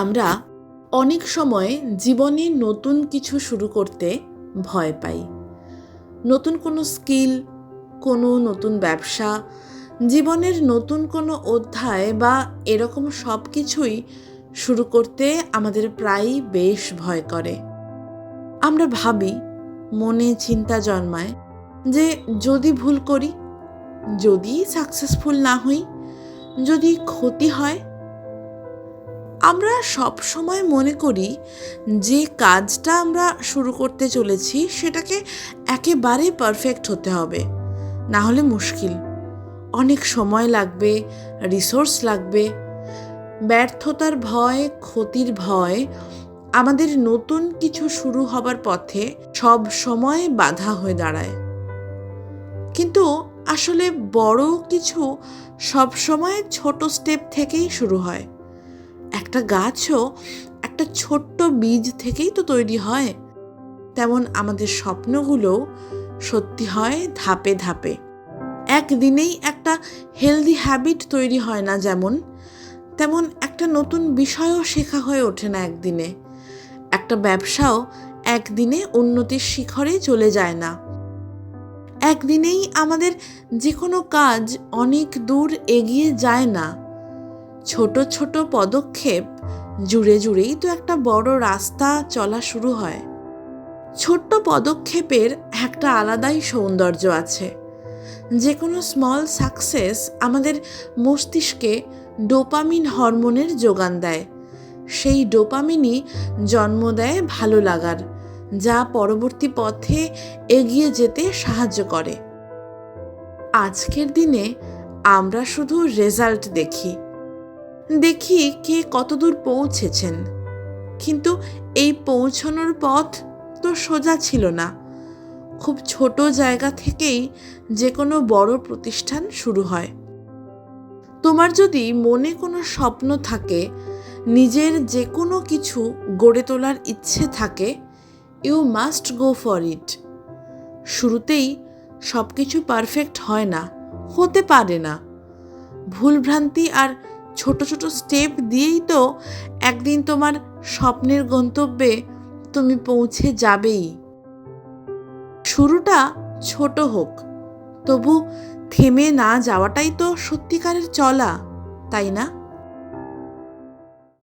আমরা অনেক সময় জীবনে নতুন কিছু শুরু করতে ভয় পাই। নতুন কোনো স্কিল, কোনো নতুন ব্যবসা, জীবনের নতুন কোনো অধ্যায় বা এরকম সব কিছুই শুরু করতে আমাদের প্রায়ই বেশ ভয় করে। আমরা ভাবি, মনে চিন্তা জন্মায় যে যদি ভুল করি, যদি সাকসেসফুল না হই, যদি ক্ষতি হয়। আমরা সব সময় মনে করি যে কাজটা আমরা শুরু করতে চলেছি সেটাকে একেবারে পারফেক্ট হতে হবে, না হলে মুশকিল। অনেক সময় লাগবে, রিসোর্স লাগবে। ব্যর্থতার ভয়, ক্ষতির ভয় আমাদের নতুন কিছু শুরু হবার পথে সব সময় বাধা হয়ে দাঁড়ায়। কিন্তু আসলে বড় কিছু সব সময় ছোট স্টেপ থেকেই শুরু হয়। একটা গাছও একটা ছোট্ট বীজ থেকেই তো তৈরি হয়। তেমন আমাদের স্বপ্নগুলোও সত্যি হয় ধাপে ধাপে। একদিনেই একটা হেলদি হ্যাবিট তৈরি হয় না, তেমন একটা নতুন বিষয়ও শেখা হয়ে ওঠে না একদিনে। একটা ব্যবসাও একদিনে উন্নতির শিখরে চলে যায় না। একদিনেই আমাদের যে কোনো কাজ অনেক দূর এগিয়ে যায় না। ছোট ছোট পদক্ষেপ জুড়ে জুড়েই তো একটা বড় রাস্তা চলা শুরু হয়। ছোট্ট পদক্ষেপের একটা আলাদাই সৌন্দর্য আছে। যে কোনো স্মল সাকসেস আমাদের মস্তিষ্কে ডোপামিন হরমোনের যোগান দেয়। সেই ডোপামিনই জন্ম দেয় ভালো লাগার, যা পরবর্তী পথে এগিয়ে যেতে সাহায্য করে। আজকের দিনে আমরা শুধু রেজাল্ট দেখি কে কতদূর পৌঁছেছেন, কিন্তু এই পৌঁছানোর পথ তো সোজা ছিল না। খুব ছোট জায়গা থেকেই যে কোনো বড় প্রতিষ্ঠান শুরু হয়। তোমার যদি মনে কোনো স্বপ্ন থাকে, নিজের যে কোনো কিছু গড়ে তোলার ইচ্ছে থাকে, you must go for it. শুরুতেই সব কিছু পারফেক্ট হয় না, হতে পারে না। ভুলভ্রান্তি আর ছোট ছোট স্টেপ দিয়েই তো একদিন তোমার স্বপ্নের গন্তব্যে তুমি পৌঁছে যাবেই। শুরুটা ছোট হোক, তবু থেমে না যাওয়াটাই তো সত্যিকারের চলা, তাই না?